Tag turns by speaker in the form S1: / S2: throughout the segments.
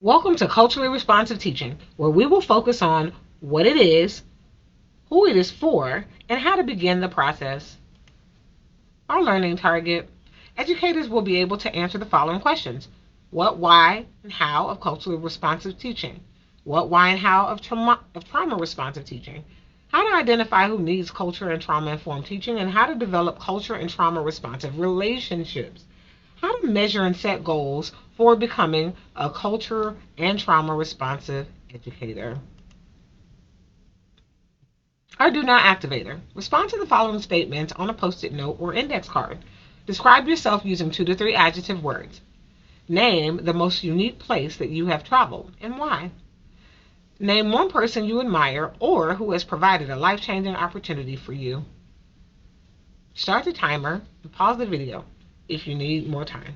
S1: Welcome to Culturally Responsive Teaching, where we will focus on what it is, who it is for, and how to begin the process. Our learning target: educators will be able to answer the following questions: what, why, and how of culturally responsive teaching? What, why, and how of trauma responsive teaching? How to identify who needs culture and trauma informed teaching, and how to develop culture and trauma responsive relationships. How to measure and set goals for becoming a culture and trauma responsive educator. Our do not activator. Respond to the following statements on a post it note or index card. Describe yourself using 2 to 3 adjective words. Name the most unique place that you have traveled and why. Name one person you admire or who has provided a life changing opportunity for you. Start the timer and pause the video if you need more time.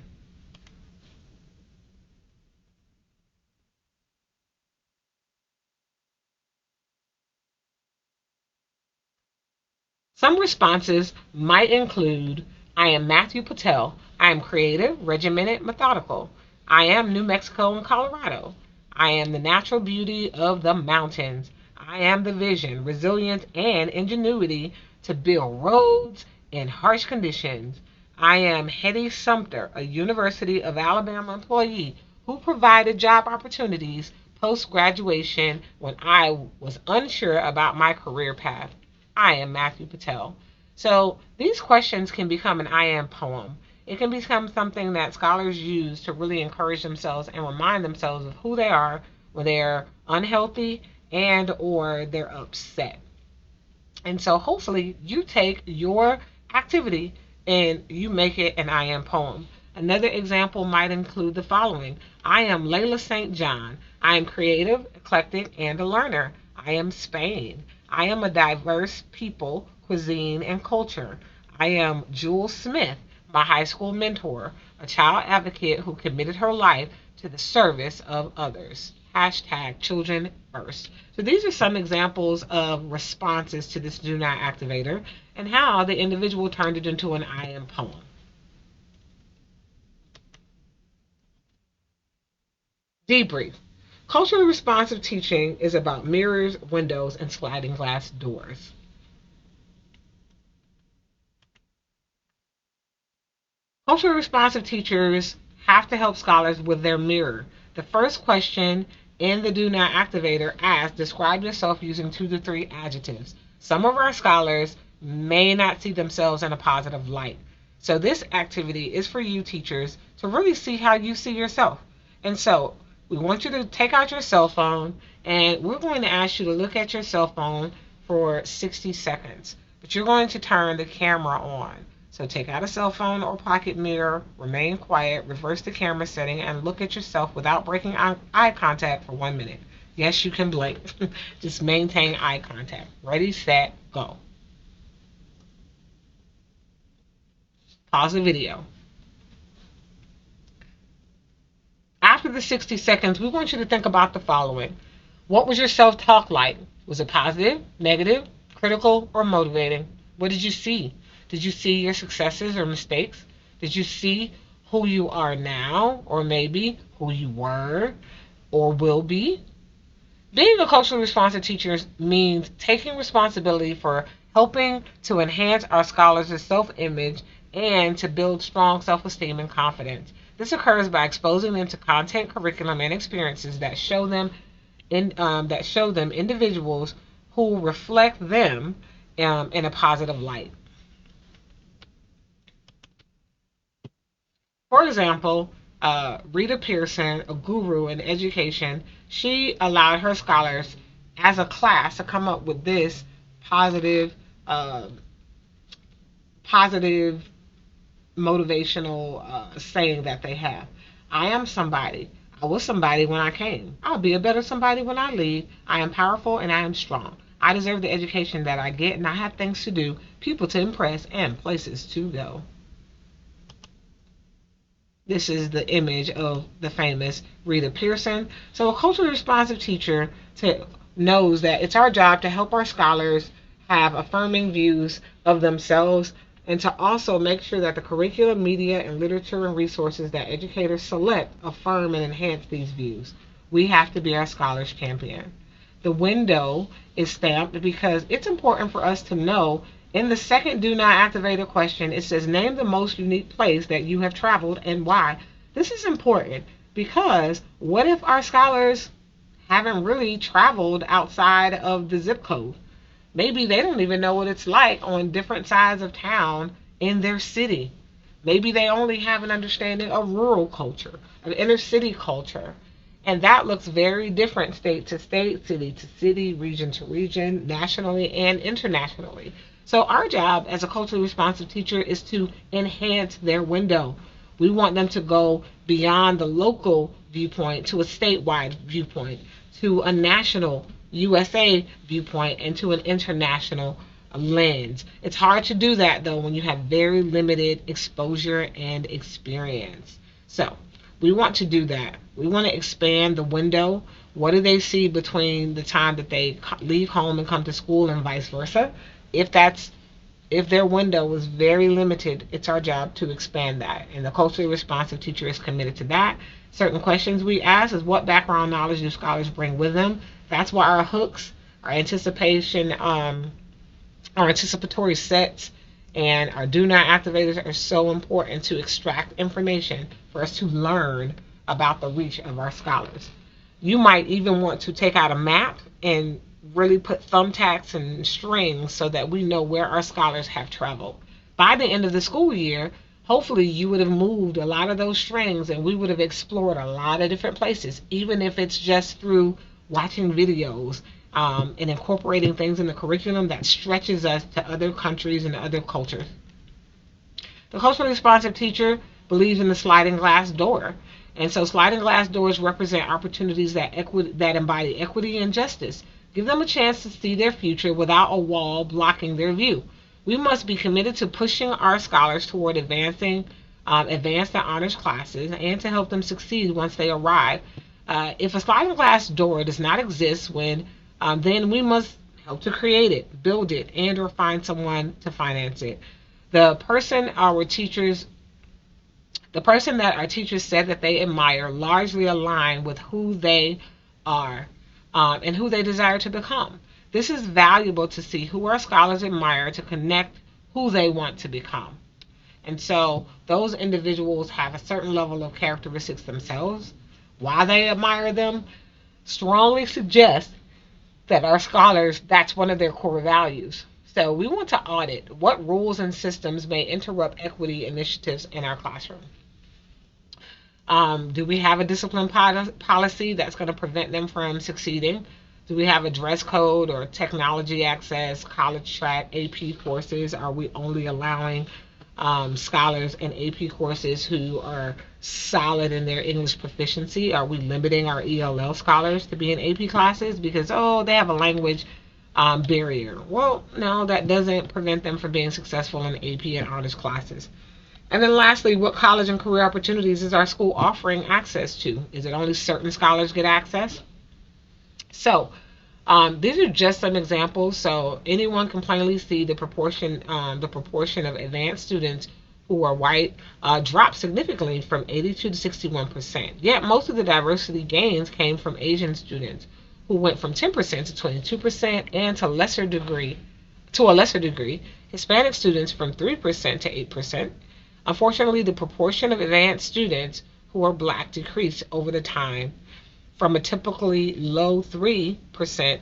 S1: Some responses might include: I am Matthew Patel. I am creative, regimented, methodical. I am New Mexico and Colorado. I am the natural beauty of the mountains. I am the vision, resilience, and ingenuity to build roads in harsh conditions. I am Hetty Sumter, a University of Alabama employee who provided job opportunities post graduation when I was unsure about my career path. I am Matthew Patel. So these questions can become an I am poem. It can become something that scholars use to really encourage themselves and remind themselves of who they are when they're unhealthy and or they're upset. And so hopefully you take your activity and you make it an I am poem. Another example might include the following: I am Layla St. John. I am creative, eclectic, and a learner. I am Spain. I am a diverse people, cuisine, and culture. I am Jewel Smith, my high school mentor, a child advocate who committed her life to the service of others. Hashtag children first. So these are some examples of responses to this do not activator and how the individual turned it into an I am poem. Debrief. Culturally responsive teaching is about mirrors, windows, and sliding glass doors. Culturally responsive teachers have to help scholars with their mirror. The first question in the Do Not Activator asks: describe yourself using 2 to 3 adjectives. Some of our scholars may not see themselves in a positive light. So this activity is for you teachers to really see how you see yourself. And so we want you to take out your cell phone and we're going to ask you to look at your cell phone for 60 seconds. But you're going to turn the camera on. So take out a cell phone or pocket mirror, remain quiet, reverse the camera setting, and look at yourself without breaking eye contact for 1 minute. Yes, you can blink. Just maintain eye contact. Ready, set, go. Pause the video. After the 60 seconds, we want you to think about the following. What was your self talk like? Was it positive, negative, critical, or motivating? What did you see? Did you see your successes or mistakes? Did you see who you are now, or maybe who you were or will be? Being a culturally responsive teacher means taking responsibility for helping to enhance our scholars' self image and to build strong self esteem and confidence. This occurs by exposing them to content, curriculum, and experiences that show them individuals who reflect them in a positive light. For example, Rita Pearson, a guru in education, she allowed her scholars as a class to come up with this positive, uh, positive motivational saying that they have. I am somebody. I was somebody when I came. I'll be a better somebody when I leave. I am powerful and I am strong. I deserve the education that I get, and I have things to do, people to impress, and places to go. This is the image of the famous Rita Pearson. So a culturally responsive teacher knows that it's our job to help our scholars have affirming views of themselves and to also make sure that the curriculum, media, and literature and resources that educators select affirm and enhance these views. We have to be our scholars champion. The window is stamped because it's important for us to know. In the second do not activate question, it says name the most unique place that you have traveled and why. This is important because what if our scholars haven't really traveled outside of the zip code? Maybe they don't even know what it's like on different sides of town in their city. Maybe they only have an understanding of rural culture, of inner city culture. And that looks very different state to state, city to city, region to region, nationally and internationally. So our job as a culturally responsive teacher is to enhance their window. We want them to go beyond the local viewpoint to a statewide viewpoint, to a national USA viewpoint, and to an international lens. It's hard to do that though when you have very limited exposure and experience. So we want to do that. We want to expand the window. What do they see between the time that they leave home and come to school and vice versa? If that's if their window is very limited, it's our job to expand that. And the culturally responsive teacher is committed to that. Certain questions we ask is what background knowledge do scholars bring with them? That's why our hooks, our our anticipatory sets, and our do not activators are so important to extract information for us to learn about the reach of our scholars. You might even want to take out a map and really put thumbtacks and strings so that we know where our scholars have traveled. By the end of the school year, hopefully you would have moved a lot of those strings and we would have explored a lot of different places, even if it's just through watching videos and incorporating things in the curriculum that stretches us to other countries and other cultures. The culturally responsive teacher believes in the sliding glass door. And so sliding glass doors represent opportunities that embody equity and justice. Give them a chance to see their future without a wall blocking their view. We must be committed to pushing our scholars toward advanced and honors classes and to help them succeed once they arrive. If a sliding glass door does not exist then we must help to create it, build it, and or find someone to finance it. The person that our teachers said that they admire largely align with who they are and who they desire to become. This is valuable to see who our scholars admire to connect who they want to become. And so those individuals have a certain level of characteristics themselves. Why they admire them strongly suggests that our scholars, that's one of their core values. So we want to audit what rules and systems may interrupt equity initiatives in our classroom. Do we have a discipline policy that's going to prevent them from succeeding? Do we have a dress code or technology access, college track, AP courses? Are we only allowing scholars in AP courses who are solid in their English proficiency? Are we limiting our ELL scholars to be in AP classes because, they have a language barrier? Well, no, that doesn't prevent them from being successful in AP and honors classes. And then lastly, what college and career opportunities is our school offering access to? Is it only certain scholars get access? So these are just some examples. So anyone can plainly see the proportion of advanced students who are white dropped significantly from 82 to 61%. Yet most of the diversity gains came from Asian students who went from 10% to 22%, and to a lesser degree, Hispanic students from 3% to 8%. Unfortunately, the proportion of advanced students who are black decreased over the time from a typically low 3%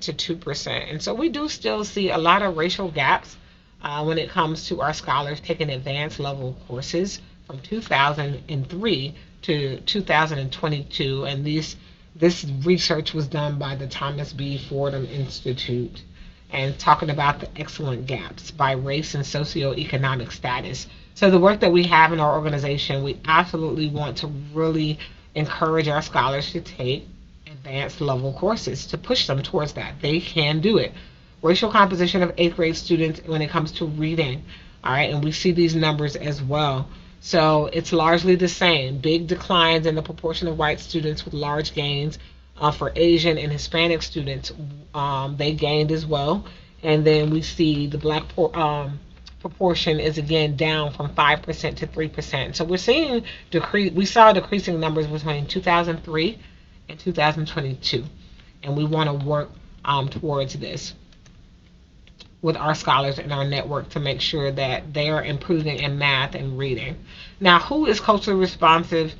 S1: to 2%. And so we do still see a lot of racial gaps when it comes to our scholars taking advanced level courses from 2003 to 2022. And this research was done by the Thomas B. Fordham Institute and talking about the excellent gaps by race and socioeconomic status. So the work that we have in our organization, we absolutely want to really encourage our scholars to take advanced level courses to push them towards that. They can do it. Racial composition of 8th grade students when it comes to reading, all right, and we see these numbers as well. So it's largely the same. Big declines in the proportion of white students with large gains. For Asian and Hispanic students, they gained as well. And then we see the black proportion is again down from 5% to 3%. So we're seeing we saw decreasing numbers between 2003 in 2022. And we want to work towards this with our scholars in our network to make sure that they are improving in math and reading. Now, who is culturally responsive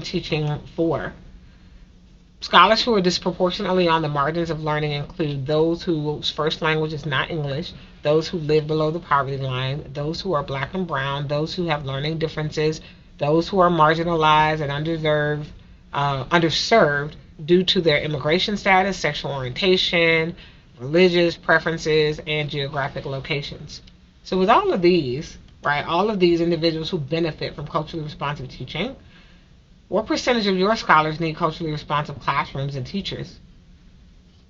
S1: teaching for? Scholars who are disproportionately on the margins of learning include those whose first language is not English, those who live below the poverty line, those who are black and brown, those who have learning differences, those who are marginalized and underserved due to their immigration status, sexual orientation, religious preferences, and geographic locations. So, with all of these, right, all of these individuals who benefit from culturally responsive teaching, what percentage of your scholars need culturally responsive classrooms and teachers?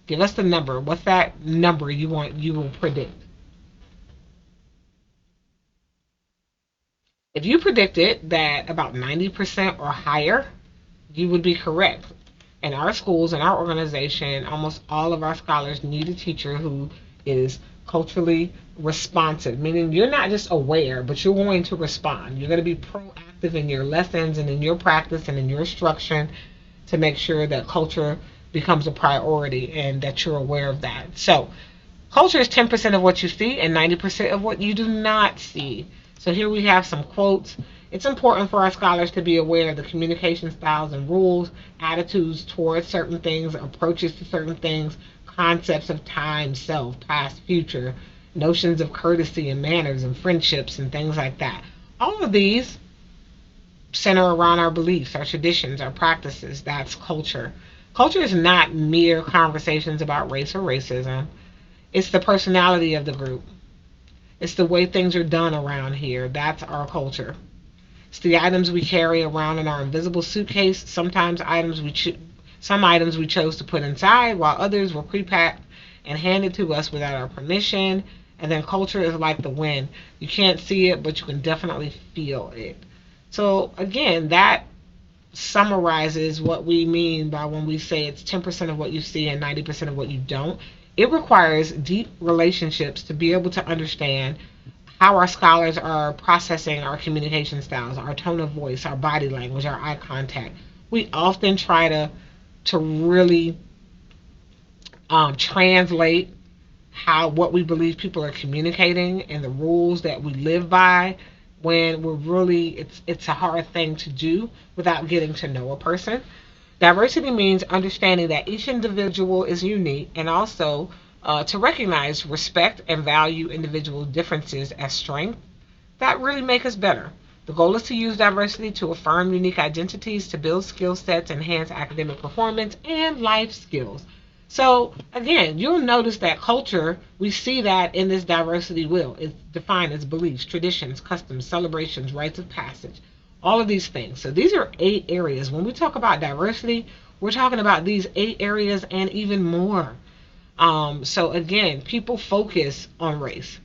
S1: Give us the number. What's that number you will predict? If you predicted that about 90% or higher, you would be correct. In our schools, in our organization, almost all of our scholars need a teacher who is culturally responsive, meaning you're not just aware, but you're going to respond. You're going to be proactive in your lessons and in your practice and in your instruction to make sure that culture becomes a priority and that you're aware of that. So, culture is 10% of what you see and 90% of what you do not see. So here we have some quotes. It's important for our scholars to be aware of the communication styles and rules, attitudes towards certain things, approaches to certain things, concepts of time, self, past, future, notions of courtesy and manners and friendships and things like that. All of these center around our beliefs, our traditions, our practices. That's culture. Culture is not mere conversations about race or racism. It's the personality of the group. It's the way things are done around here. That's our culture. It's the items we carry around in our invisible suitcase. Some items we chose to put inside, while others were pre-packed and handed to us without our permission. And then culture is like the wind. You can't see it, but you can definitely feel it. So again, that summarizes what we mean by when we say it's 10% of what you see and 90% of what you don't. It requires deep relationships to be able to understand how our scholars are processing our communication styles, our tone of voice, our body language, our eye contact. We often try to really translate what we believe people are communicating and the rules that we live by when we're really it's a hard thing to do without getting to know a person. Diversity means understanding that each individual is unique and also to recognize, respect, and value individual differences as strength that really make us better. The goal is to use diversity to affirm unique identities, to build skill sets, enhance academic performance, and life skills. So, again, you'll notice that culture, we see that in this diversity wheel. It's defined as beliefs, traditions, customs, celebrations, rites of passage, all of these things. So, these are 8 areas. When we talk about diversity, we're talking about these 8 areas and even more. So, again, people focus on race,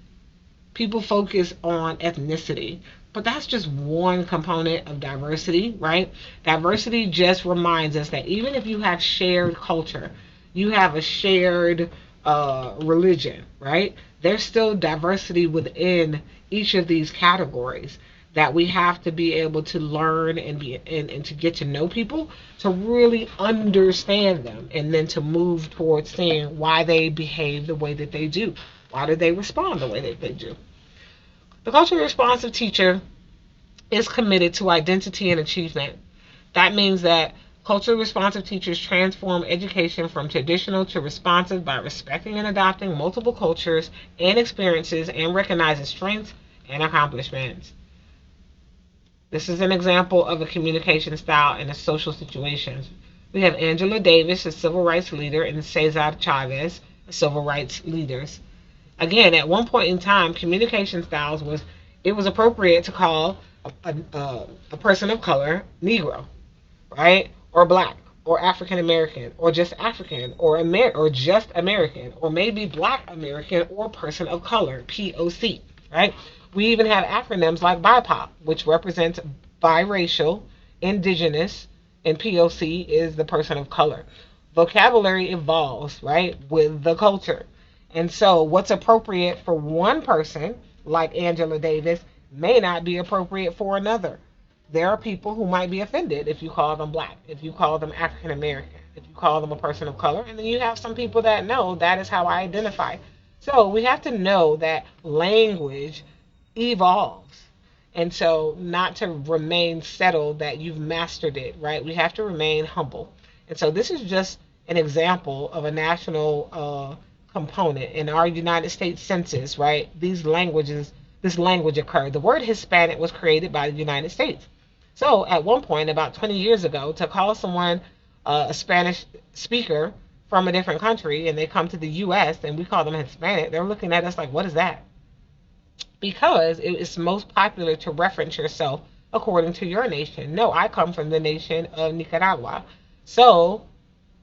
S1: people focus on ethnicity, but that's just one component of diversity, right? Diversity just reminds us that even if you have shared culture, you have a shared religion, right? There's still diversity within each of these categories that we have to be able to learn and to get to know people, to really understand them, and then to move towards seeing why they behave the way that they do. Why do they respond the way that they do? The culturally responsive teacher is committed to identity and achievement. That means that culturally responsive teachers transform education from traditional to responsive by respecting and adopting multiple cultures and experiences and recognizing strengths and accomplishments. This is an example of a communication style in a social situation. We have Angela Davis, a civil rights leader, and Cesar Chavez, a civil rights leaders. Again, at one point in time, communication styles it was appropriate to call a person of color Negro, right? Or black, or African American, or just African, or just American, or maybe Black American, or person of color, POC, right? We even have acronyms like BIPOC, which represents biracial, indigenous, and POC is the person of color. Vocabulary evolves, right, with the culture. And so what's appropriate for one person, like Angela Davis, may not be appropriate for another. There are people who might be offended if you call them black, if you call them African American, if you call them a person of color, and then you have some people that know that is how I identify. So we have to know that language evolves. And so, not to remain settled that you've mastered it, right? We have to remain humble. And so, this is just an example of a national component in our United States Census, right? This language occurred. The word Hispanic was created by the United States. So, at one point, about 20 years ago, to call someone a Spanish speaker from a different country and they come to the U.S. and we call them Hispanic, they're looking at us like, what is that? Because it is most popular to reference yourself according to your nation. No, I come from the nation of Nicaragua. So,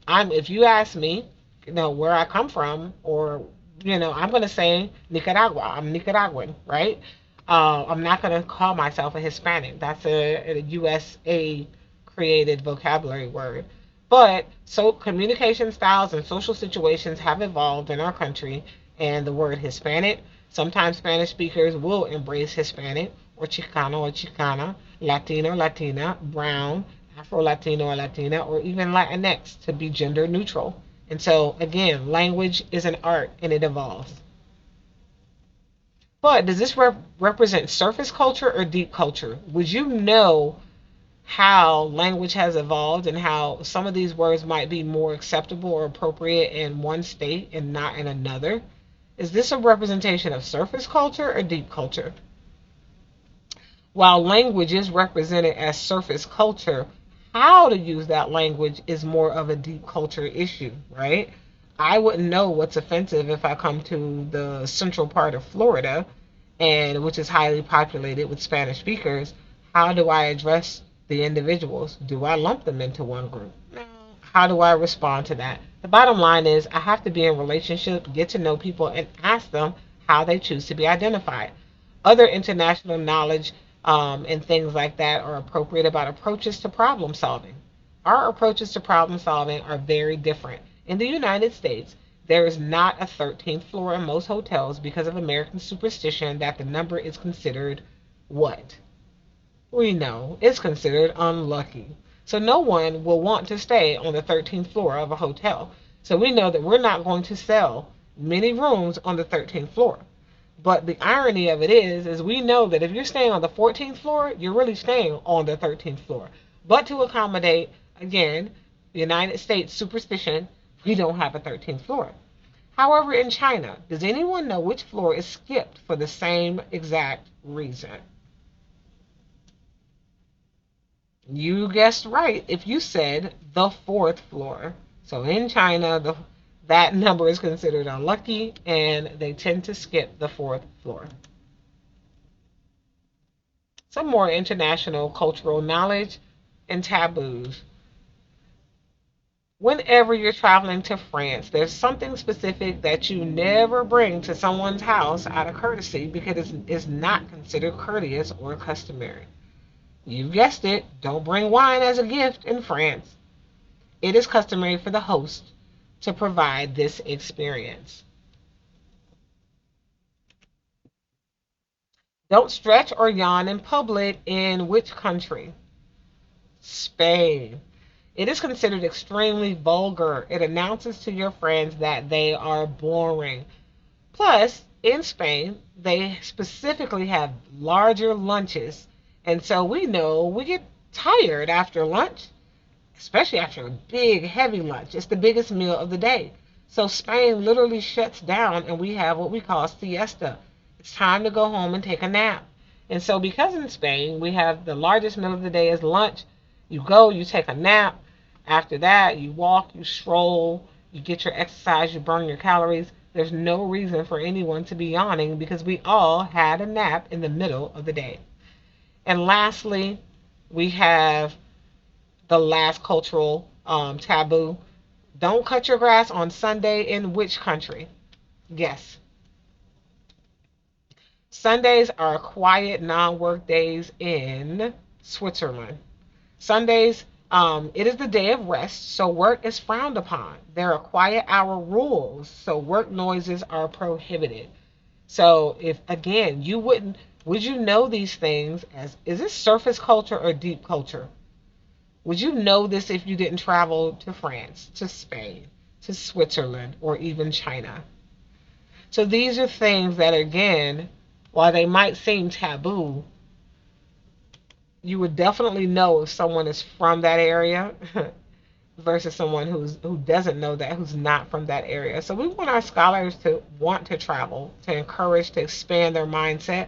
S1: if you ask me, where I come from, or I'm going to say Nicaragua. I'm Nicaraguan, right? I'm not going to call myself a Hispanic. That's a USA created vocabulary word. But so communication styles and social situations have evolved in our country, and the word Hispanic, sometimes Spanish speakers will embrace Hispanic or Chicano or Chicana, Latino or Latina, Brown, Afro Latino or Latina, or even Latinx to be gender neutral. And so, again, language is an art and it evolves. But does this represent surface culture or deep culture? Would you know how language has evolved and how some of these words might be more acceptable or appropriate in one state and not in another? Is this a representation of surface culture or deep culture? While language is represented as surface culture, how to use that language is more of a deep culture issue, right? I wouldn't know what's offensive if I come to the central part of Florida, and which is highly populated with Spanish speakers. How do I address the individuals? Do I lump them into one group? No. How do I respond to that? The bottom line is I have to be in relationship, get to know people, and ask them how they choose to be identified. Other international knowledge and things like that are appropriate about approaches to problem solving. Our approaches to problem solving are very different. In the United States, there is not a 13th floor in most hotels because of American superstition that the number is considered what? We know it's considered unlucky. So no one will want to stay on the 13th floor of a hotel. So we know that we're not going to sell many rooms on the 13th floor. But the irony of it is we know that if you're staying on the 14th floor, you're really staying on the 13th floor. But to accommodate, again, the United States superstition, we don't have a 13th floor. However, in China, does anyone know which floor is skipped for the same exact reason? You guessed right if you said the fourth floor. So in China, that number is considered unlucky and they tend to skip the fourth floor. Some more international cultural knowledge and taboos. Whenever you're traveling to France, there's something specific that you never bring to someone's house out of courtesy because it's not considered courteous or customary. You guessed it, don't bring wine as a gift in France. It is customary for the host to provide this experience. Don't stretch or yawn in public in which country? Spain. It is considered extremely vulgar. It announces to your friends that they are boring. Plus, in Spain, they specifically have larger lunches. And so we know we get tired after lunch, especially after a big, heavy lunch. It's the biggest meal of the day. So Spain literally shuts down and we have what we call siesta. It's time to go home and take a nap. And so because in Spain we have the largest meal of the day is lunch, you go, you take a nap. After that, you walk, you stroll, you get your exercise, you burn your calories. There's no reason for anyone to be yawning because we all had a nap in the middle of the day. And lastly, we have the last cultural taboo. Don't cut your grass on Sunday in which country? Guess. Sundays are quiet, non-work days in Switzerland. Sundays, it is the day of rest, so work is frowned upon. There are quiet hour rules, so work noises are prohibited. So if again you wouldn't Would you know these things as, is this surface culture or deep culture? Would you know this if you didn't travel to France, to Spain, to Switzerland, or even China? So these are things that, again, while they might seem taboo, you would definitely know if someone is from that area versus someone who doesn't know that, who's not from that area. So we want our scholars to want to travel, to encourage, to expand their mindset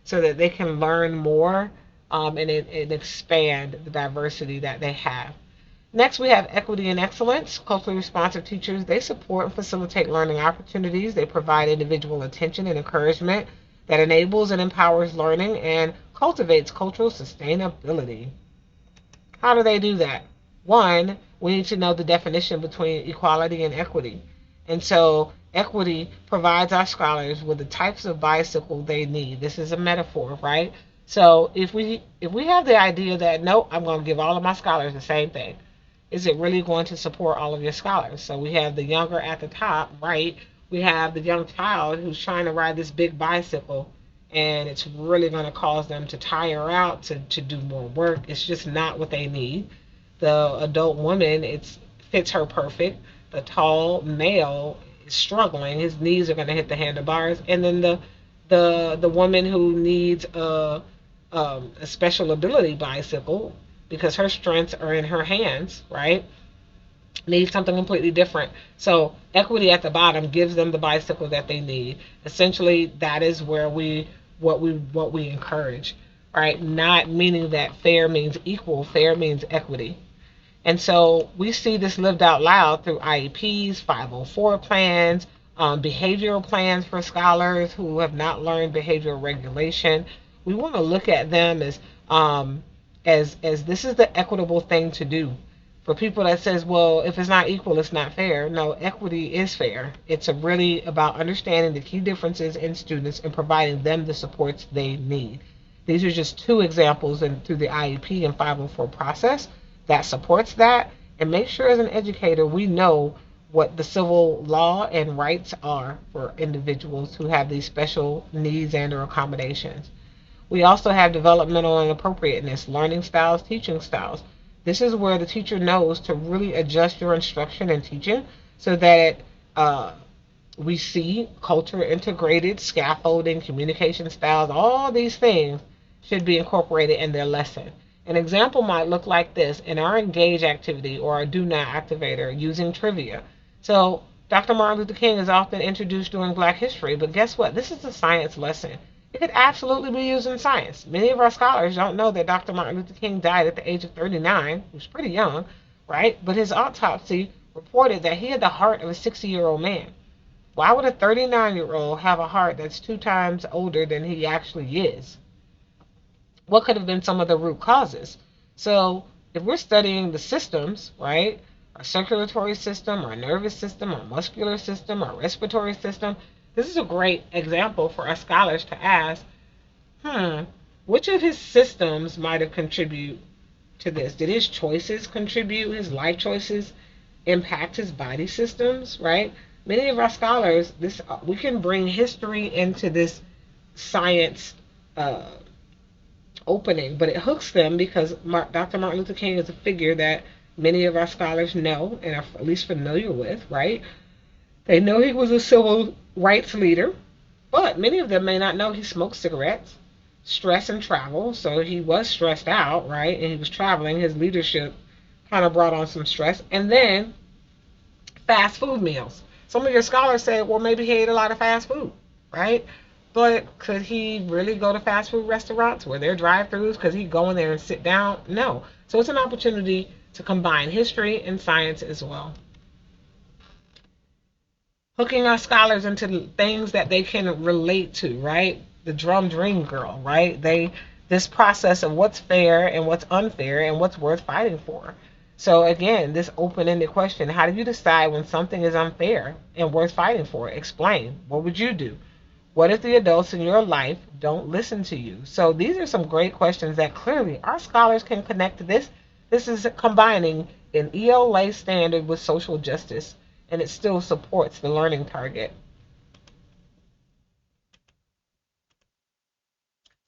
S1: so that they can learn more, and expand the diversity that they have. Next, we have equity and excellence. Culturally responsive teachers, they support and facilitate learning opportunities. They provide individual attention and encouragement that enables and empowers learning and cultivates cultural sustainability. How do they do that? One, we need to know the definition between equality and equity. And so equity provides our scholars with the types of bicycle they need. This is a metaphor, right? So if we have the idea that no, I'm going to give all of my scholars the same thing, is it really going to support all of your scholars? So we have the younger at the top, right? We have the young child who's trying to ride this big bicycle, and it's really going to cause them to tire out, to do more work. It's just not what they need. The adult woman, it fits her perfect. The tall male is struggling. His knees are going to hit the handlebars. And then the woman who needs a special ability bicycle because her strengths are in her hands, right? Need something completely different. So equity at the bottom gives them the bicycle that they need. Essentially, that is where we encourage, right? Not meaning that fair means equal. Fair means equity. And so we see this lived out loud through IEPs, 504 plans, behavioral plans for scholars who have not learned behavioral regulation. We want to look at them as this is the equitable thing to do. For people that says, well, if it's not equal, it's not fair. No, equity is fair. It's really about understanding the key differences in students and providing them the supports they need. These are just two examples through the IEP and 504 process that supports that. And make sure as an educator we know what the civil law and rights are for individuals who have these special needs and or accommodations. We also have developmental and appropriateness, learning styles, teaching styles. This is where the teacher knows to really adjust your instruction and teaching so that we see culture integrated, scaffolding, communication styles, all these things should be incorporated in their lesson. An example might look like this in our engage activity or our do not activator using trivia. So Dr. Martin Luther King is often introduced during Black History, but guess what? This is a science lesson. It could absolutely be used in science. Many of our scholars don't know that Dr. Martin Luther King died at the age of 39. He was pretty young, right? But his autopsy reported that he had the heart of a 60-year-old man. Why would a 39-year-old have a heart that's 2 times older than he actually is? What could have been some of the root causes? So if we're studying the systems, right? Our circulatory system, our nervous system, our muscular system, our respiratory system, this is a great example for our scholars to ask, which of his systems might have contributed to this? Did his choices contribute, his life choices impact his body systems, right? Many of our scholars, we can bring history into this science opening, but it hooks them because Dr. Martin Luther King is a figure that many of our scholars know and are at least familiar with, right? They know he was a civil rights leader, but many of them may not know he smoked cigarettes, stress and travel. So he was stressed out, right? And he was traveling. His leadership kind of brought on some stress. And then fast food meals. Some of your scholars say, well, maybe he ate a lot of fast food, right? But could he really go to fast food restaurants where they're drive-throughs? Could he go in there and sit down? No. So it's an opportunity to combine history and science as well. Hooking our scholars into things that they can relate to, right? The drum dream girl, right? This process of what's fair and what's unfair and what's worth fighting for. So again, this open-ended question, how do you decide when something is unfair and worth fighting for? Explain. What would you do? What if the adults in your life don't listen to you? So these are some great questions that clearly our scholars can connect to this. This is combining an ELA standard with social justice, and it still supports the learning target.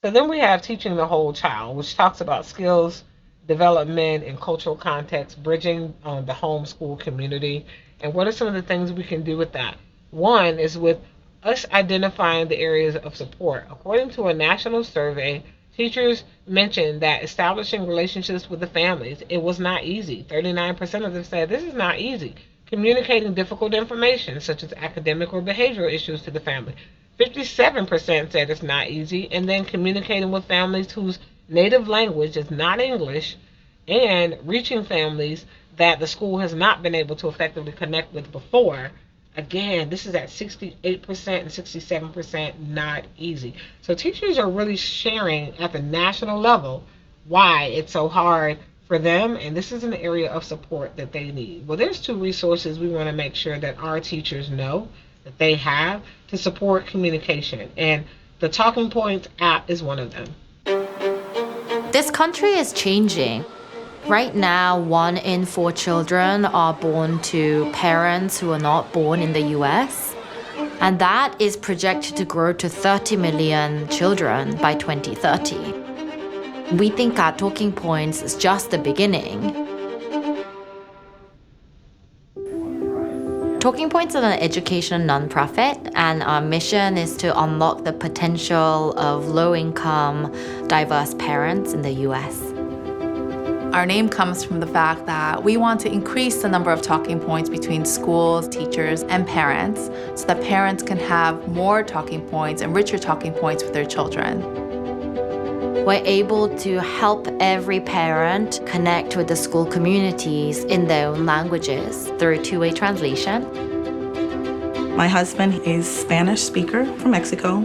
S1: So then we have teaching the whole child, which talks about skills, development, and cultural context, bridging the homeschool community. And what are some of the things we can do with that? One is with us identifying the areas of support. According to a national survey, teachers mentioned that establishing relationships with the families, it was not easy. 39% of them said this is not easy. Communicating difficult information, such as academic or behavioral issues, to the family. 57% said it's not easy, and then communicating with families whose native language is not English, and reaching families that the school has not been able to effectively connect with before. Again, this is at 68% and 67% not easy. So teachers are really sharing at the national level why it's so hard for them, and this is an area of support that they need. Well, there's two resources we want to make sure that our teachers know that they have to support communication, and the Talking Points app is one of them.
S2: This country is changing. Right now, 1 in 4 children are born to parents who are not born in the US, and that is projected to grow to 30 million children by 2030. We think our Talking Points is just the beginning. Talking Points is an education nonprofit, and our mission is to unlock the potential of low-income, diverse parents in the US.
S3: Our name comes from the fact that we want to increase the number of talking points between schools, teachers, and parents so that parents can have more talking points and richer talking points with their children.
S2: We're able to help every parent connect with the school communities in their own languages through two-way translation.
S4: My husband is Spanish speaker from Mexico.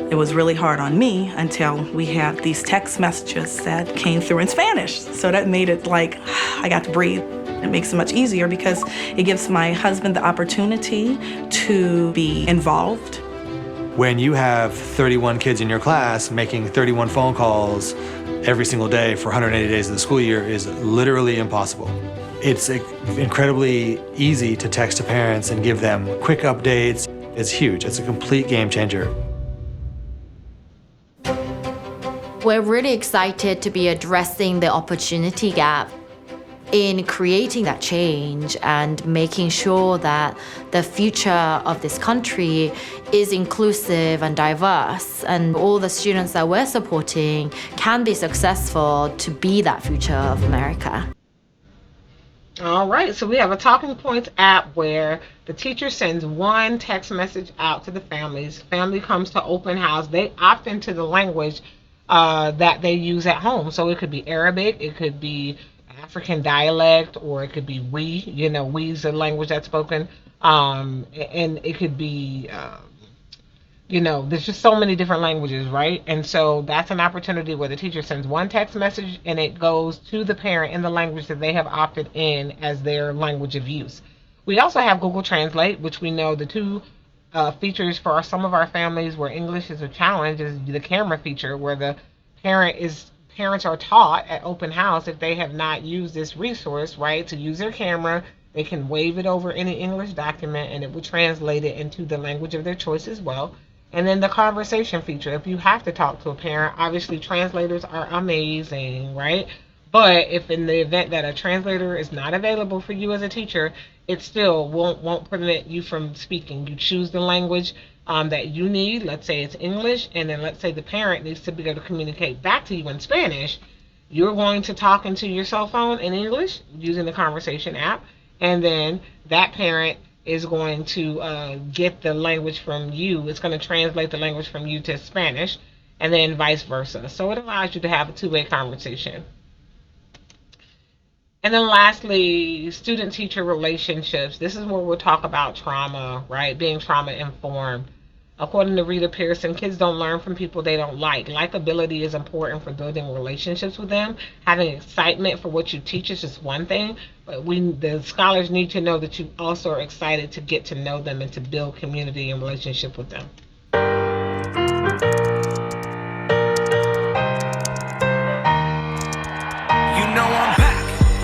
S4: It was really hard on me until we had these text messages that came through in Spanish. So that made it like I got to breathe. It makes it much easier because it gives my husband the opportunity to be involved.
S5: When you have 31 kids in your class, making 31 phone calls every single day for 180 days of the school year is literally impossible. It's incredibly easy to text to parents and give them quick updates. It's huge. It's a complete game changer.
S2: We're really excited to be addressing the opportunity gap in creating that change and making sure that the future of this country is inclusive and diverse, and all the students that we're supporting can be successful to be that future of America.
S1: All right, so we have a Talking Points app where the teacher sends one text message out to the families. Family comes to open house. They opt into the language that they use at home. So it could be Arabic, it could be African dialect, or it could be We's the language that's spoken. And it could be, there's just so many different languages, right? And so that's an opportunity where the teacher sends one text message and it goes to the parent in the language that they have opted in as their language of use. We also have Google Translate, which we know the two features for some of our families where English is a challenge is the camera feature, where the parents are taught at open house, if they have not used this resource, right, to use their camera, they can wave it over any English document and it will translate it into the language of their choice as well. And then the conversation feature, if you have to talk to a parent, obviously translators are amazing, right? But if in the event that a translator is not available for you as a teacher, it still won't prevent you from speaking. You choose the language that you need. Let's say it's English, and then let's say the parent needs to be able to communicate back to you in Spanish. You're going to talk into your cell phone in English using the conversation app, and then that parent is going to get the language from you. It's going to translate the language from you to Spanish, and then vice versa. So it allows you to have a two-way conversation. And then lastly, student-teacher relationships. This is where we'll talk about trauma, right? Being trauma-informed. According to Rita Pearson, kids don't learn from people they don't like. Likability is important for building relationships with them. Having excitement for what you teach is just one thing, but the scholars need to know that you also are excited to get to know them and to build community and relationship with them.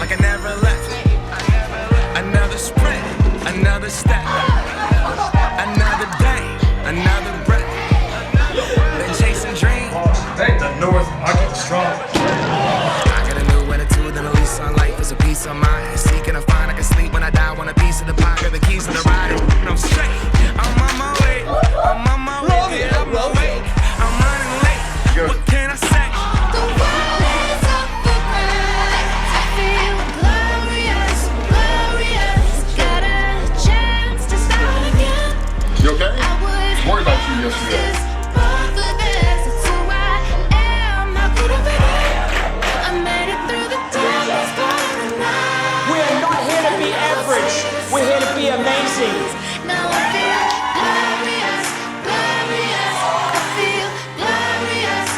S6: I never left. Another sprint, another step, another day, another breath. Been chasing dreams.
S7: average. We're here to be amazing.
S6: Now I feel glorious, glorious. I feel glorious,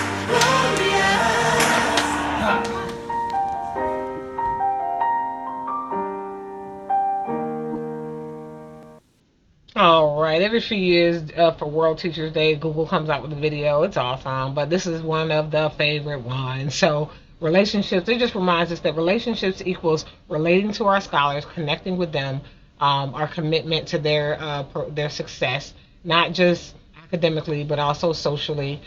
S1: All right, every few years for World Teachers Day, Google comes out with a video. It's awesome, but this is one of the favorite ones. So, relationships, it just reminds us that relationships equals relating to our scholars, connecting with them, our commitment to their success, not just academically, but also socially,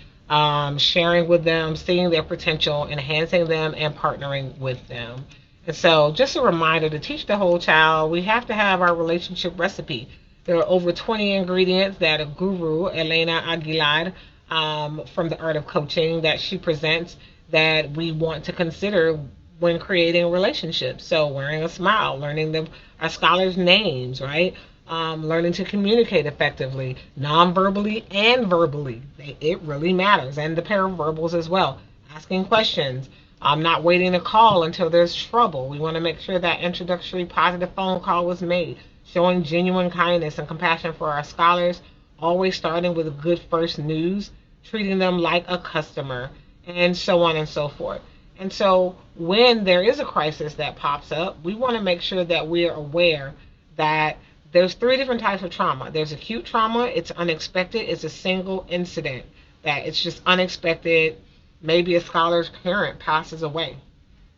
S1: sharing with them, seeing their potential, enhancing them, and partnering with them. And so, just a reminder to teach the whole child, we have to have our relationship recipe. There are over 20 ingredients that a guru, Elena Aguilar, from the Art of Coaching, that she presents that we want to consider when creating relationships. So, wearing a smile, learning our scholars' names, right? Learning to communicate effectively, non-verbally and verbally. It really matters, and the paraverbals as well. Asking questions. Not waiting to call until there's trouble. We want to make sure that introductory positive phone call was made. Showing genuine kindness and compassion for our scholars, always starting with good first news, treating them like a customer, and so on and so forth. And so when there is a crisis that pops up, we want to make sure that we are aware that there's three different types of trauma. There's acute trauma, it's unexpected, it's a single incident, that it's just unexpected. Maybe a scholar's parent passes away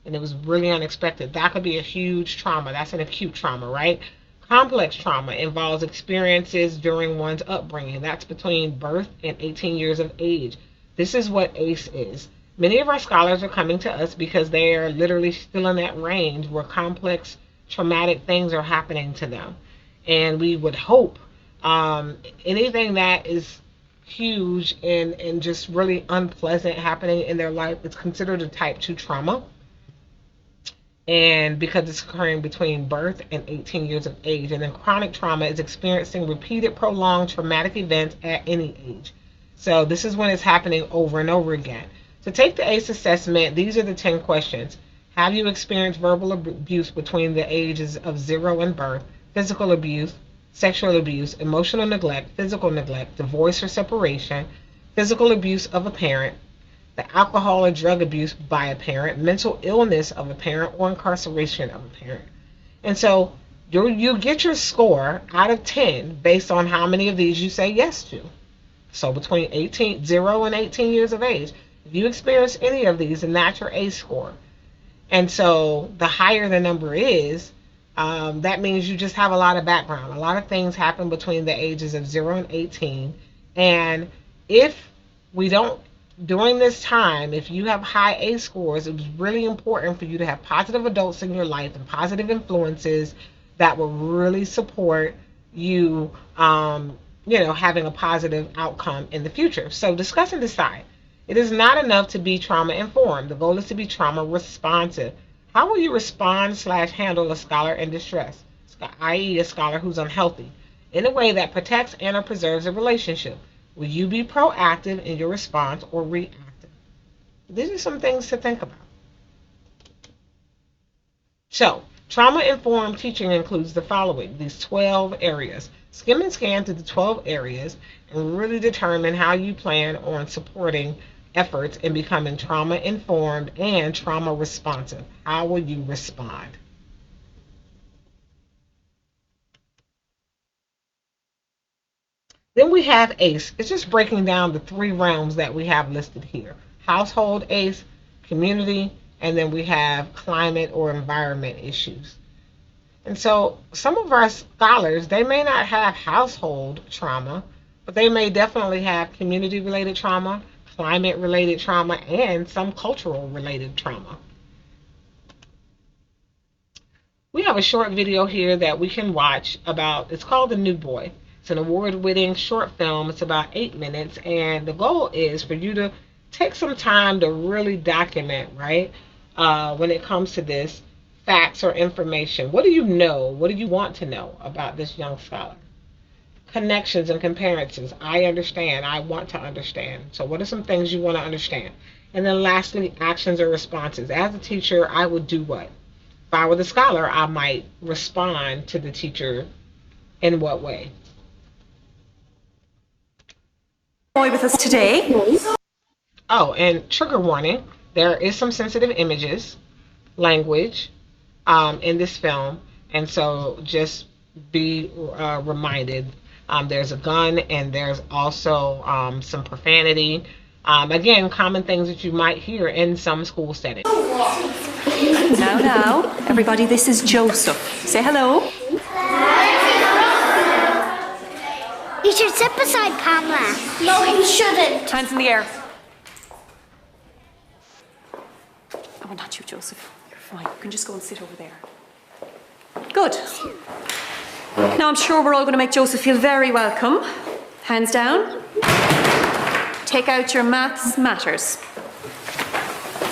S1: and it was really unexpected. That could be a huge trauma. That's an acute trauma, right? Complex trauma involves experiences during one's upbringing. That's between birth and 18 years of age. This is what ACE is. Many of our scholars are coming to us because they are literally still in that range where complex traumatic things are happening to them. And we would hope anything that is huge and just really unpleasant happening in their life, it's considered a type 2 trauma. And because it's occurring between birth and 18 years of age. And then chronic trauma is experiencing repeated prolonged traumatic events at any age. So this is when it's happening over and over again. To take the ACE assessment, these are the 10 questions. Have you experienced verbal abuse between the ages of 0 and birth? Physical abuse, sexual abuse, emotional neglect, physical neglect, divorce or separation, physical abuse of a parent, the alcohol or drug abuse by a parent, mental illness of a parent, or incarceration of a parent. And so you get your score out of 10 based on how many of these you say yes to. So between 0 and 18 years of age, if you experience any of these, then that's your ACE score. And so the higher the number is, that means you just have a lot of background. A lot of things happen between the ages of 0 and 18. And if we don't, during this time, if you have high ACE scores, it's really important for you to have positive adults in your life and positive influences that will really support you, having a positive outcome in the future. So discuss and decide. It is not enough to be trauma informed. The goal is to be trauma responsive. How will you respond/handle a scholar in distress, i.e. a scholar who's unhealthy, in a way that protects and or preserves a relationship? Will you be proactive in your response or reactive? These are some things to think about. So, trauma-informed teaching includes the following, these 12 areas. Skim and scan through the 12 areas and really determine how you plan on supporting efforts in becoming trauma-informed and trauma-responsive. How will you respond? Then we have ACE. It's just breaking down the 3 realms that we have listed here. Household ACE, community, and then we have climate or environment issues. And so some of our scholars, they may not have household trauma, but they may definitely have community-related trauma, climate-related trauma, and some cultural-related trauma. We have a short video here that we can watch about, it's called The New Boy. It's an award-winning short film. It's about 8 minutes, and the goal is for you to take some time to really document, right, when it comes to this, facts or information. What do you know? What do you want to know about this young scholar? Connections and comparisons. I understand. I want to understand. So what are some things you want to understand? And then lastly, actions or responses. As a teacher, I would do what? If I were the scholar, I might respond to the teacher in what way?
S8: Boy with us today.
S1: Oh, and trigger warning, there is some sensitive images, language in this film, and so just be reminded. There's a gun, and there's also some profanity. Again, common things that you might hear in some school settings.
S8: Now, everybody, this is Joseph. Say hello.
S9: You should sit beside Pamela. No, you shouldn't.
S8: Hands in the air. Oh, not you, Joseph. You're fine. You can just go and sit over there. Good. Now, I'm sure we're all going to make Joseph feel very welcome. Hands down. Take out your maths matters.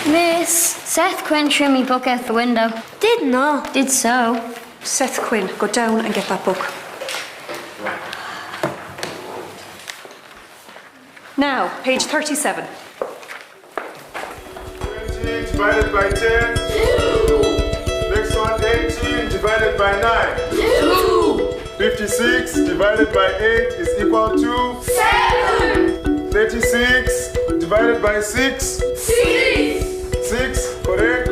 S9: Miss, Seth Quinn threw me book out the window. Did not. Did so.
S8: Seth Quinn, go down and get that book. Now, page 37.
S10: 20 divided by 10. 2. Next one, 18 divided by 9. 2. 56 divided by 8 is equal to 7. 36 divided by 6. 6. 6, correct.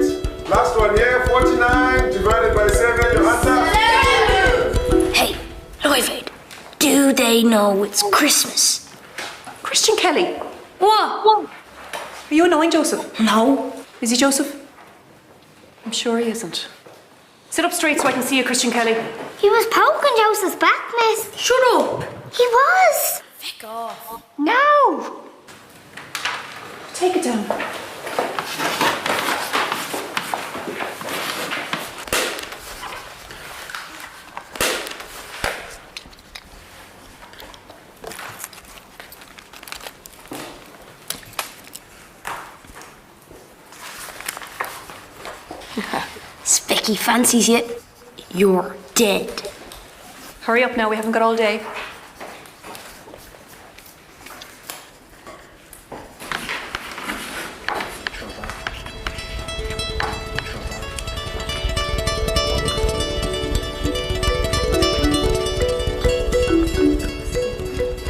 S10: Last one here, 49 divided by 7. Your answer? 7.
S9: Hey, Lloyd, do they know it's Christmas?
S8: Christian Kelly.
S9: What?
S8: Are you annoying Joseph?
S9: No.
S8: Is he, Joseph? I'm sure he isn't. Sit up straight so I can see you, Christian Kelly.
S9: He was poking Joseph's back, miss. Shut up. He was. Feck off.
S8: No! Take it down.
S9: Specky fancies you. You're dead.
S8: Hurry up now, we haven't got all day.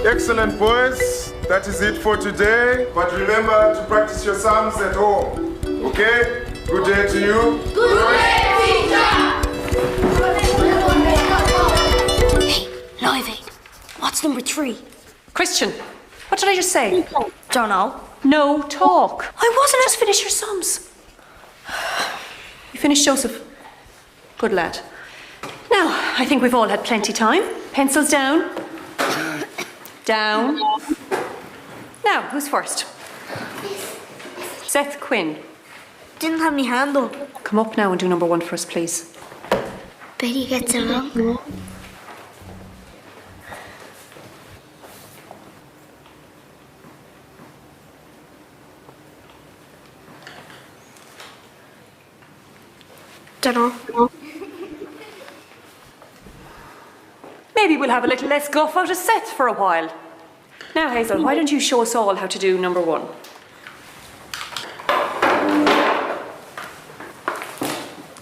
S10: Excellent, boys. That is it for today. But remember to practice your psalms at home. Okay? Good day to you.
S9: Hey, Livy, what's number 3?
S8: Christian, what did I just say?
S9: Don't know.
S8: No talk. I wasn't. Just finish your sums. You finished, Joseph? Good lad. Now, I think we've all had plenty time. Pencils down. Down. Now, who's first? Seth Quinn.
S9: Didn't have any handle.
S8: Come up now and do number 1 for us, please.
S9: Betty gets it wrong. Dunno.
S8: Maybe we'll have a little less guff out of Seth for a while. Now, Hazel, why don't you show us all how to do number 1?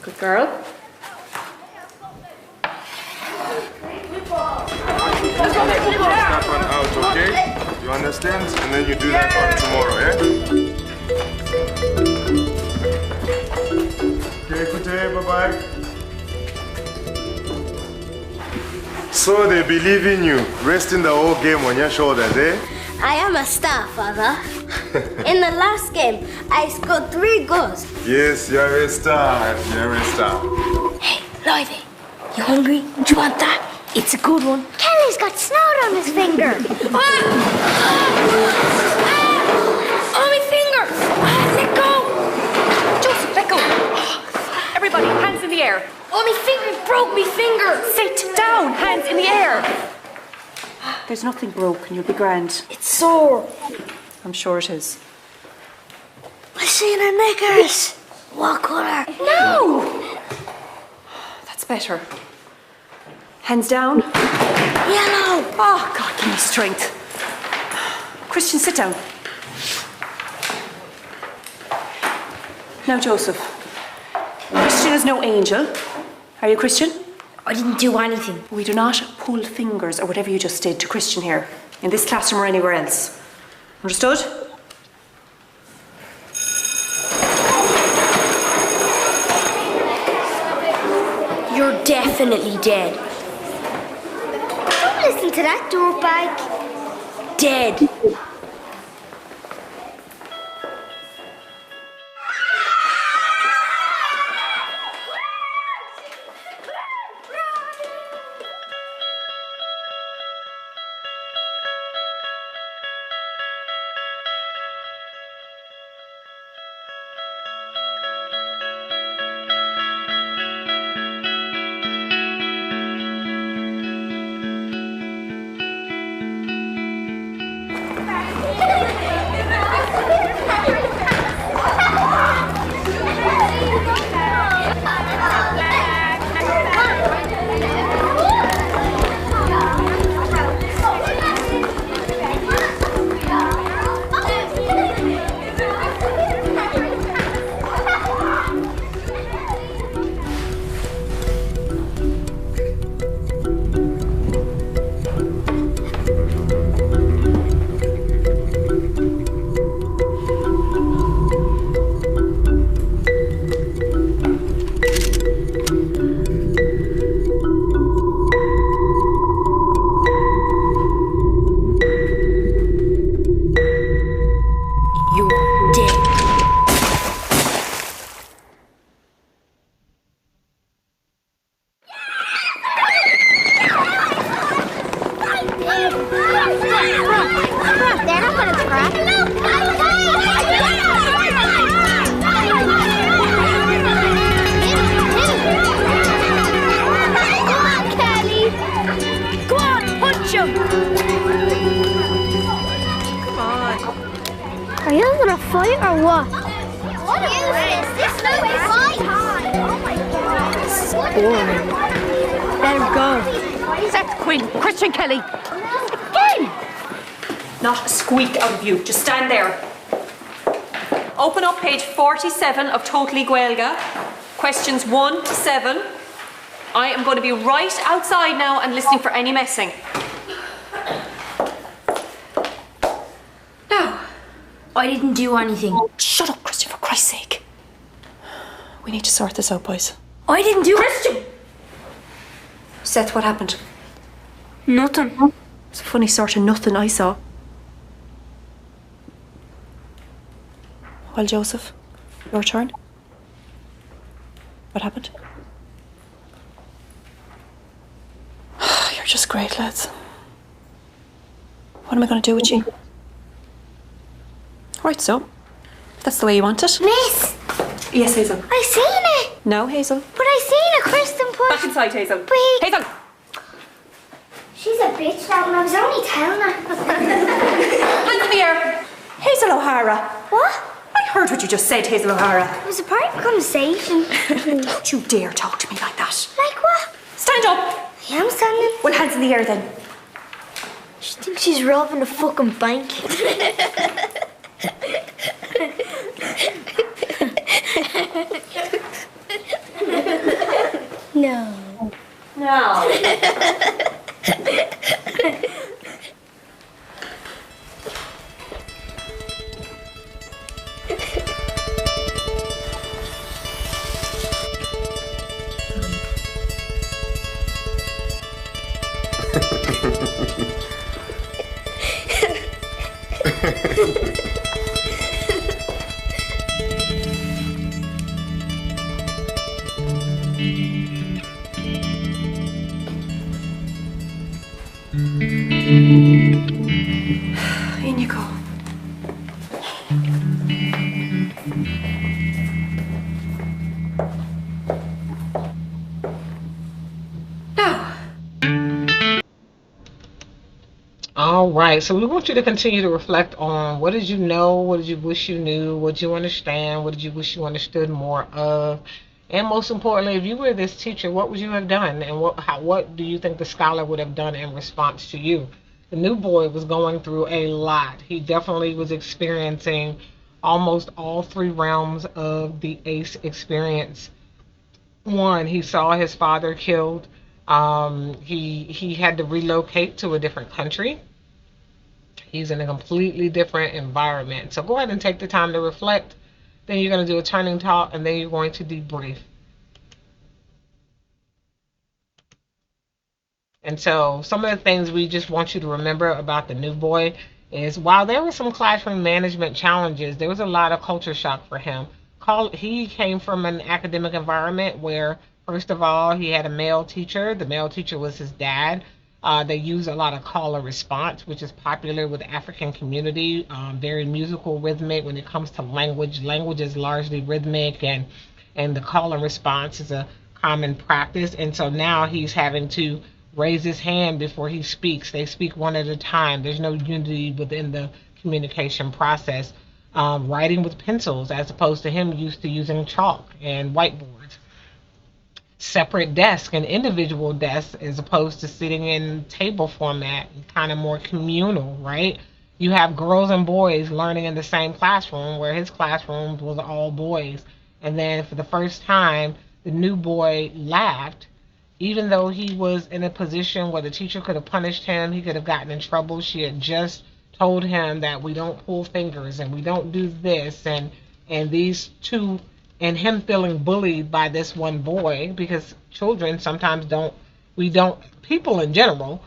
S8: Good girl.
S10: That one out, okay? You understand? And then you do that one tomorrow, yeah? Okay, good day, bye-bye. So they believe in you, resting the whole game on your shoulders, eh?
S9: I am a star, Father. In the last game, I scored 3 goals.
S10: Yes, you're a star. You're a star.
S9: Hey, Livy, you hungry? Do you want that? It's a good one. Kelly's got snot on his finger. Oh, my finger! Let go!
S8: Joseph, let go. Everybody, hands in the air.
S9: Oh, my finger broke me finger.
S8: Sit down, hands in the air. There's nothing broken, you'll be grand.
S9: It's sore.
S8: I'm sure it is.
S9: I seen her knickers. What colour?
S8: No! That's better. Hands down.
S9: Yellow.
S8: Oh, God, give me strength. Christian, sit down. Now, Joseph. Christian Christian is no angel. Are you Christian?
S9: I didn't do anything.
S8: We do not pull fingers or whatever you just did to Christian here, in this classroom or anywhere else. Understood?
S9: You're definitely dead. Don't listen to that dirtbag. Dead. Are you gonna fight or what? What is this? This is no fight. Oh my god. This is boring. Let him go.
S8: Seth Quinn, Christian Kelly. Again! Not a squeak out of you. Just stand there. Open up page 47 of Totally Gaeilge. Questions 1 to 7. I am going to be right outside now and listening for any messing. Now.
S9: I didn't do anything.
S8: Shut up, Christian, for Christ's sake. We need to sort this out, boys.
S9: I didn't do
S8: Christian! Seth, what happened?
S9: nothing.
S8: It's a funny sort of nothing I saw. Well, Joseph, your turn. What happened? You're just great, lads. What am I going to do with you? Right, so, if that's the way you want it.
S9: Miss,
S8: Yes, Hazel.
S9: I seen it.
S8: No, Hazel.
S9: But I seen a Kristen put.
S8: Back inside, Hazel.
S9: But he-
S8: Hazel!
S9: She's a bitch, that one. I was only telling her.
S8: Hands in the air! Hazel O'Hara.
S9: What?
S8: I heard what you just said, Hazel O'Hara.
S9: It was a part of the conversation.
S8: Don't you dare talk to me like that.
S9: Like what?
S8: Stand up!
S9: I am standing.
S8: Well, hands in the air then.
S9: She thinks she's robbing a fucking bank. No.
S8: No. In you go. Now.
S1: All right, so we want you to continue to reflect on what did you know, what did you wish you knew, what did you understand, what did you wish you understood more of, and most importantly, if you were this teacher, what would you have done, and what do you think the scholar would have done in response to you? The new boy was going through a lot. He definitely was experiencing almost all three realms of the ACE experience. One, he saw his father killed. He had to relocate to a different country. He's in a completely different environment. So go ahead and take the time to reflect. Then you're going to do a turning talk, and then you're going to debrief. And so some of the things we just want you to remember about the new boy is while there were some classroom management challenges, there was a lot of culture shock for him. He came from an academic environment where, first of all, he had a male teacher. The male teacher was his dad. They use a lot of call and response, which is popular with the African community. Very musical, rhythmic when it comes to language. Language is largely rhythmic, and the call and response is a common practice. And so now he's having to raise his hand before he speaks. They speak one at a time. There's no unity within the communication process. Writing with pencils as opposed to him used to using chalk and whiteboards. Separate desk and individual desks as opposed to sitting in table format, kind of more communal, right? You have girls and boys learning in the same classroom where his classroom was all boys. And then for the first time, the new boy laughed even though he was in a position where the teacher could have punished him, he could have gotten in trouble. She had just told him that we don't pull fingers and we don't do this, and these two, and him feeling bullied by this one boy, because children sometimes don't, we don't, people in general,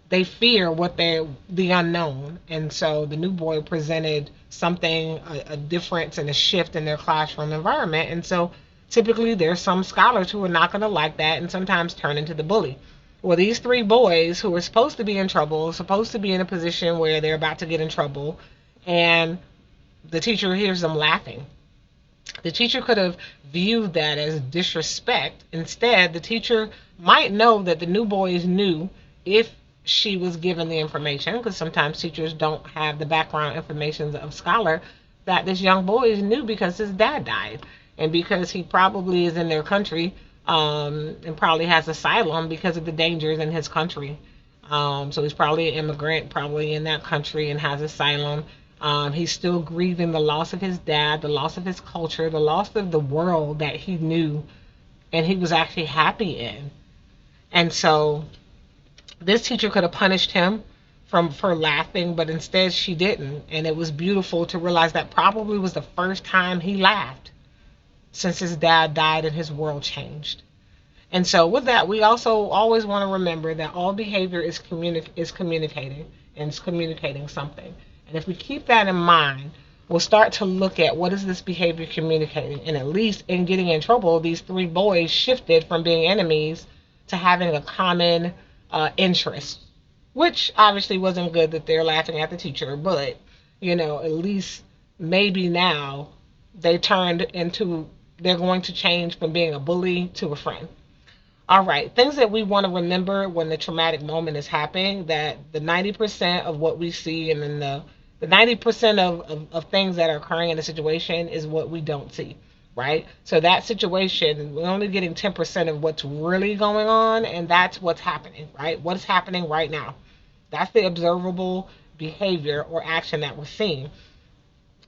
S1: they fear what they the unknown. And so the new boy presented something, a difference and a shift in their classroom environment. And so typically there's some scholars who are not going to like that and sometimes turn into the bully. Well, these three boys who are supposed to be in trouble, supposed to be in a position where they're about to get in trouble, and the teacher hears them laughing. The teacher could have viewed that as disrespect. Instead, the teacher might know that the new boys knew if she was given the information, because sometimes teachers don't have the background information of scholar, that this young boy knew because his dad died and because he probably is in their country, and probably has asylum because of the dangers in his country. So he's probably an immigrant, probably in that country, and has asylum. He's still grieving the loss of his dad, the loss of his culture, the loss of the world that he knew and he was actually happy in. And so this teacher could have punished him for laughing, but instead she didn't. And it was beautiful to realize that probably was the first time he laughed since his dad died and his world changed. And so with that, we also always want to remember that all behavior is communicating, and it's communicating something. And if we keep that in mind, we'll start to look at what is this behavior communicating. And at least in getting in trouble, these three boys shifted from being enemies to having a common interest, which obviously wasn't good that they're laughing at the teacher, but at least maybe now they're going to change from being a bully to a friend. All right, things that we want to remember when the traumatic moment is happening, that the 90% of what we see, and then the 90% of things that are occurring in a situation is what we don't see, right? So that situation, we're only getting 10% of what's really going on, and that's what's happening, right? What's happening right now. That's the observable behavior or action that we're seeing.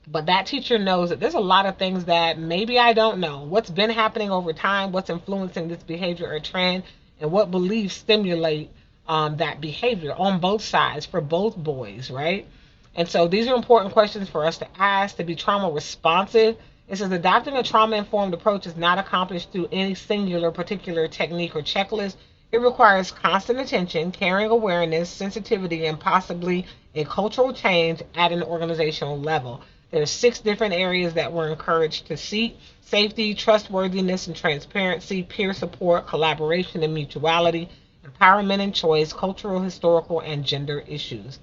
S1: But that teacher knows that there's a lot of things that maybe I don't know. What's been happening over time, what's influencing this behavior or trend, and what beliefs stimulate that behavior on both sides for both boys, right? And so these are important questions for us to ask, to be trauma responsive. It says adopting a trauma-informed approach is not accomplished through any singular particular technique or checklist. It requires constant attention, caring awareness, sensitivity, and possibly a cultural change at an organizational level. There's 6 different areas that we're encouraged to seek: safety, trustworthiness and transparency, peer support, collaboration and mutuality, empowerment and choice, cultural, historical, and gender issues.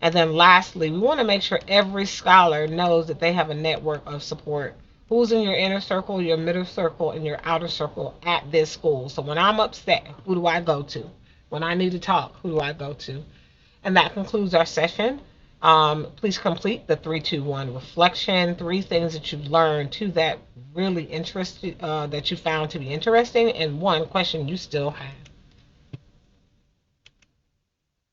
S1: And then lastly, we want to make sure every scholar knows that they have a network of support. Who's in your inner circle, your middle circle, and your outer circle at this school? So when I'm upset, who do I go to? When I need to talk, who do I go to? And that concludes our session. Please complete the 3-2-1 reflection. 3 things that you've learned, 2 that really interested, that you found to be interesting, and 1 question you still have.